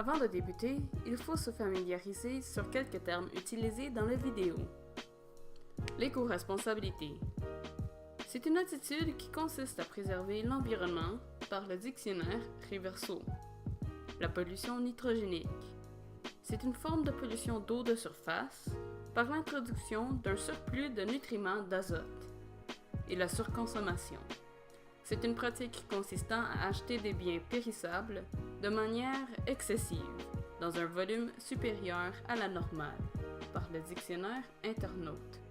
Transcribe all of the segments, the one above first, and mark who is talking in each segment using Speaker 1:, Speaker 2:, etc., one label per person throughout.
Speaker 1: Avant de débuter, il faut se familiariser sur quelques termes utilisés dans la vidéo. L'éco-responsabilité. C'est une attitude qui consiste à préserver l'environnement par le dictionnaire Reverso. La pollution nitrogénique. C'est une forme de pollution d'eau de surface par l'introduction d'un surplus de nutriments d'azote. Et la surconsommation. C'est une pratique consistant à acheter des biens périssables de manière excessive, dans un volume supérieur à la normale, par le dictionnaire Internaute.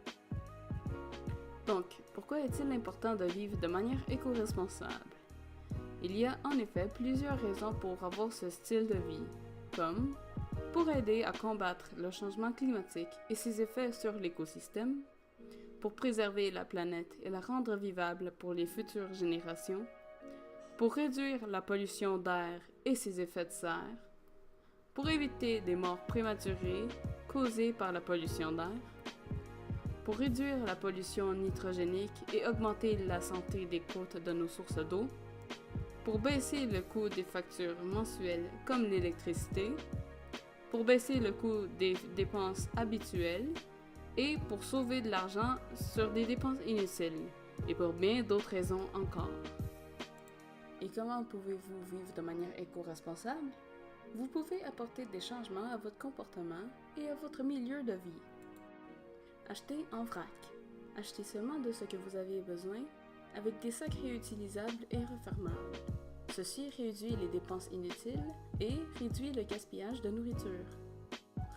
Speaker 1: Donc, pourquoi est-il important de vivre de manière éco-responsable? Il y a en effet plusieurs raisons pour avoir ce style de vie, comme pour aider à combattre le changement climatique et ses effets sur l'écosystème, pour préserver la planète et la rendre vivable pour les futures générations, pour réduire la pollution d'air et ses effets de serre, pour éviter des morts prématurées causées par la pollution d'air, pour réduire la pollution nitrogénique et augmenter la santé des côtes de nos sources d'eau, pour baisser le coût des factures mensuelles comme l'électricité, pour baisser le coût des dépenses habituelles, et pour sauver de l'argent sur des dépenses inutiles, et pour bien d'autres raisons encore. Et comment pouvez-vous vivre de manière éco-responsable? Vous pouvez apporter des changements à votre comportement et à votre milieu de vie. Achetez en vrac. Achetez seulement de ce que vous avez besoin, avec des sacs réutilisables et refermables. Ceci réduit les dépenses inutiles et réduit le gaspillage de nourriture.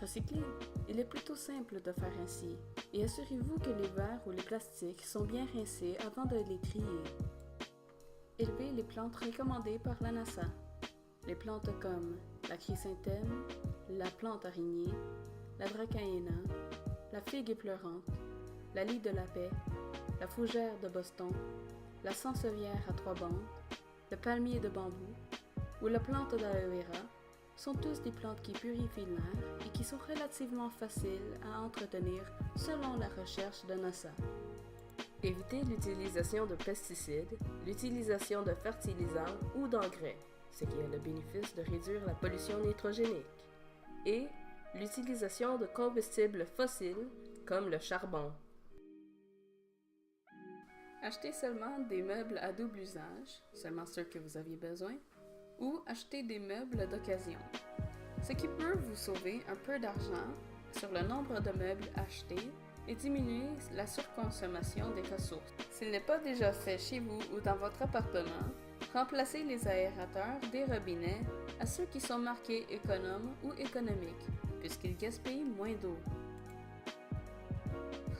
Speaker 1: Recycler. Il est plutôt simple de faire ainsi, et assurez-vous que les verres ou les plastiques sont bien rincés avant de les trier. Élevez les plantes recommandées par la NASA. Les plantes comme la chrysanthème, la plante araignée, la dracaena, la figue pleurante, la lie de la paix, la fougère de Boston, la sansevieria à 3 bandes, le palmier de bambou ou la plante d'aloe vera sont tous des plantes qui purifient l'air et qui sont relativement faciles à entretenir selon la recherche de NASA. Évitez l'utilisation de pesticides, l'utilisation de fertilisants ou d'engrais, ce qui a le bénéfice de réduire la pollution nitrogénique, et l'utilisation de combustibles fossiles comme le charbon. Achetez seulement des meubles à double usage, seulement ceux que vous aviez besoin, ou acheter des meubles d'occasion, ce qui peut vous sauver un peu d'argent sur le nombre de meubles achetés et diminuer la surconsommation des ressources. S'il n'est pas déjà fait chez vous ou dans votre appartement, remplacez les aérateurs des robinets à ceux qui sont marqués économes ou économiques, puisqu'ils gaspillent moins d'eau.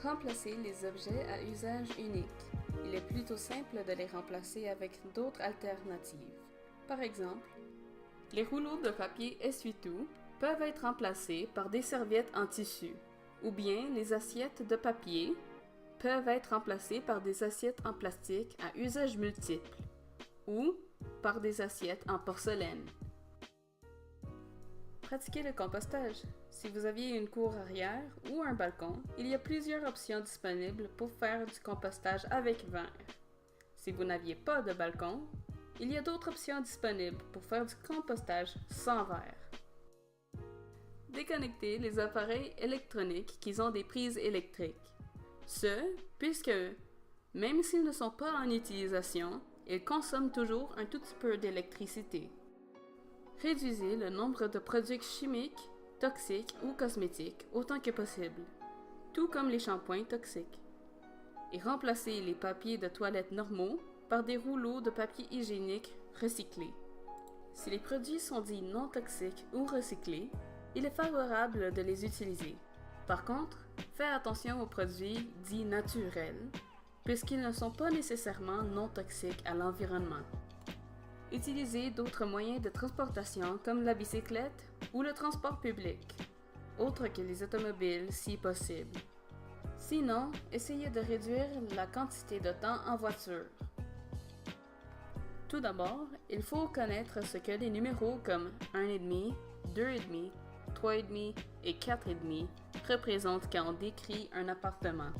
Speaker 1: Remplacez les objets à usage unique. Il est plutôt simple de les remplacer avec d'autres alternatives. Par exemple, les rouleaux de papier essuie-tout peuvent être remplacés par des serviettes en tissu, ou bien les assiettes de papier peuvent être remplacées par des assiettes en plastique à usage multiple, ou par des assiettes en porcelaine. Pratiquez le compostage. Si vous aviez une cour arrière ou un balcon, il y a plusieurs options disponibles pour faire du compostage avec verre. Si vous n'aviez pas de balcon, il y a d'autres options disponibles pour faire du compostage sans verre. Déconnectez les appareils électroniques qui ont des prises électriques. Puisque, même s'ils ne sont pas en utilisation, ils consomment toujours un tout petit peu d'électricité. Réduisez le nombre de produits chimiques, toxiques ou cosmétiques autant que possible, tout comme les shampoings toxiques. Et remplacez les papiers de toilette normaux par des rouleaux de papier hygiénique recyclés. Si les produits sont dits non toxiques ou recyclés, il est favorable de les utiliser. Par contre, faites attention aux produits dits naturels, puisqu'ils ne sont pas nécessairement non toxiques à l'environnement. Utilisez d'autres moyens de transportation comme la bicyclette ou le transport public, autres que les automobiles si possible. Sinon, essayez de réduire la quantité de temps en voiture. Tout d'abord, il faut connaître ce que les numéros comme 1,5, 2,5, 3,5 et 4,5 représentent quand on décrit un appartement.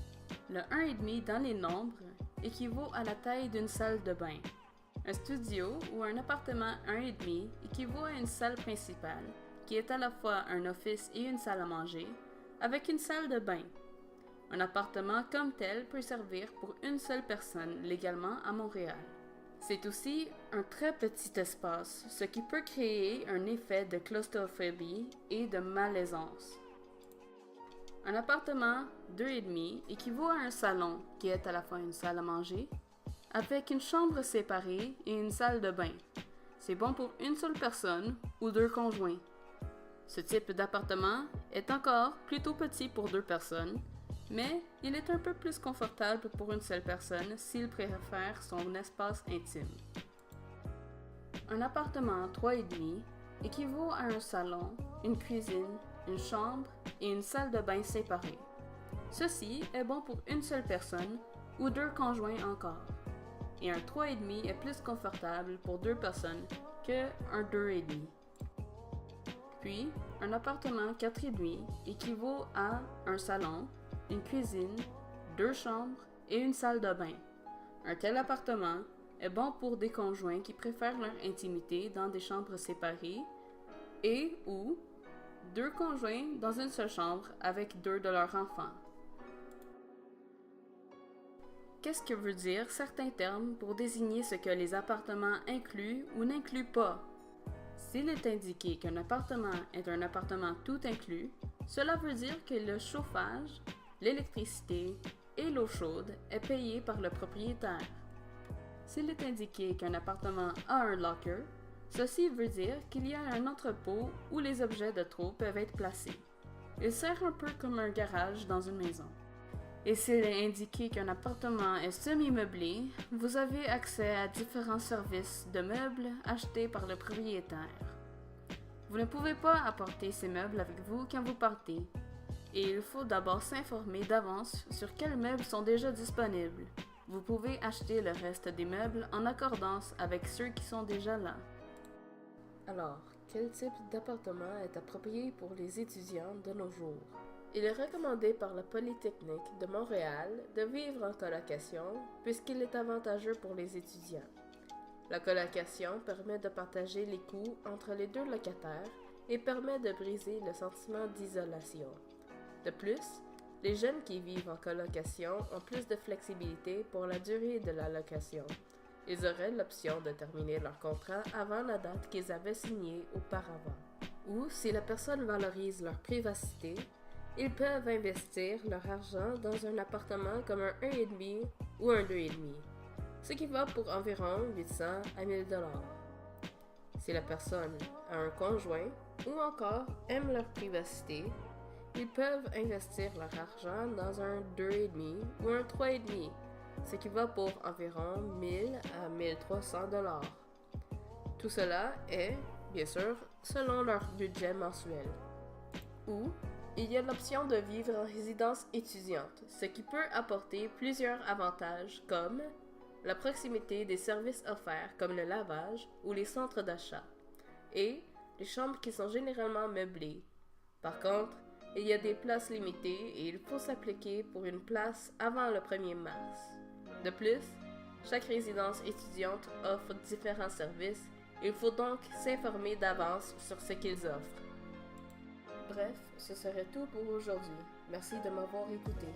Speaker 1: Le 1,5 dans les nombres équivaut à la taille d'une salle de bain. Un studio ou un appartement 1,5 équivaut à une salle principale qui est à la fois un office et une salle à manger, avec une salle de bain. Un appartement comme tel peut servir pour une seule personne légalement à Montréal. C'est aussi un très petit espace, ce qui peut créer un effet de claustrophobie et de malaisance. Un appartement 2,5 équivaut à un salon, qui est à la fois une salle à manger, avec une chambre séparée et une salle de bain. C'est bon pour une seule personne ou deux conjoints. Ce type d'appartement est encore plutôt petit pour deux personnes, mais il est un peu plus confortable pour une seule personne s'il préfère son espace intime. Un appartement 3,5 équivaut à un salon, une cuisine, une chambre et une salle de bain séparée. Ceci est bon pour une seule personne ou deux conjoints encore. Et un 3,5 est plus confortable pour deux personnes que un 2,5. Puis, un appartement 4,5 équivaut à un salon, une cuisine, deux chambres et une salle de bain. Un tel appartement est bon pour des conjoints qui préfèrent leur intimité dans des chambres séparées et ou deux conjoints dans une seule chambre avec deux de leurs enfants. Qu'est-ce que veut dire certains termes pour désigner ce que les appartements incluent ou n'incluent pas? S'il est indiqué qu'un appartement est un appartement tout inclus, cela veut dire que le chauffage, l'électricité et l'eau chaude est payé par le propriétaire. S'il est indiqué qu'un appartement a un locker, ceci veut dire qu'il y a un entrepôt où les objets de trop peuvent être placés. Il sert un peu comme un garage dans une maison. Et s'il est indiqué qu'un appartement est semi-meublé, vous avez accès à différents services de meubles achetés par le propriétaire. Vous ne pouvez pas apporter ces meubles avec vous quand vous partez, et il faut d'abord s'informer d'avance sur quels meubles sont déjà disponibles. Vous pouvez acheter le reste des meubles en accordance avec ceux qui sont déjà là.
Speaker 2: Alors, quel type d'appartement est approprié pour les étudiants de nos jours? Il est recommandé par la Polytechnique de Montréal de vivre en colocation puisqu'il est avantageux pour les étudiants. La colocation permet de partager les coûts entre les deux locataires et permet de briser le sentiment d'isolation. De plus, les jeunes qui vivent en colocation ont plus de flexibilité pour la durée de la location. Ils auraient l'option de terminer leur contrat avant la date qu'ils avaient signée auparavant. Ou, si la personne valorise leur privacité, ils peuvent investir leur argent dans un appartement comme un 1,5 ou un 2,5, ce qui va pour environ 800 à 1000 $. Si la personne a un conjoint ou encore aime leur privacité, ils peuvent investir leur argent dans un 2,5 ou un 3,5, ce qui va pour environ 1000 à 1300 $. Tout cela est, bien sûr, selon leur budget mensuel. Ou, il y a l'option de vivre en résidence étudiante, ce qui peut apporter plusieurs avantages comme la proximité des services offerts comme le lavage ou les centres d'achat, et les chambres qui sont généralement meublées. Par contre, il y a des places limitées et il faut s'appliquer pour une place avant le 1er mars. De plus, chaque résidence étudiante offre différents services et il faut donc s'informer d'avance sur ce qu'ils offrent. Bref, ce serait tout pour aujourd'hui. Merci de m'avoir écouté.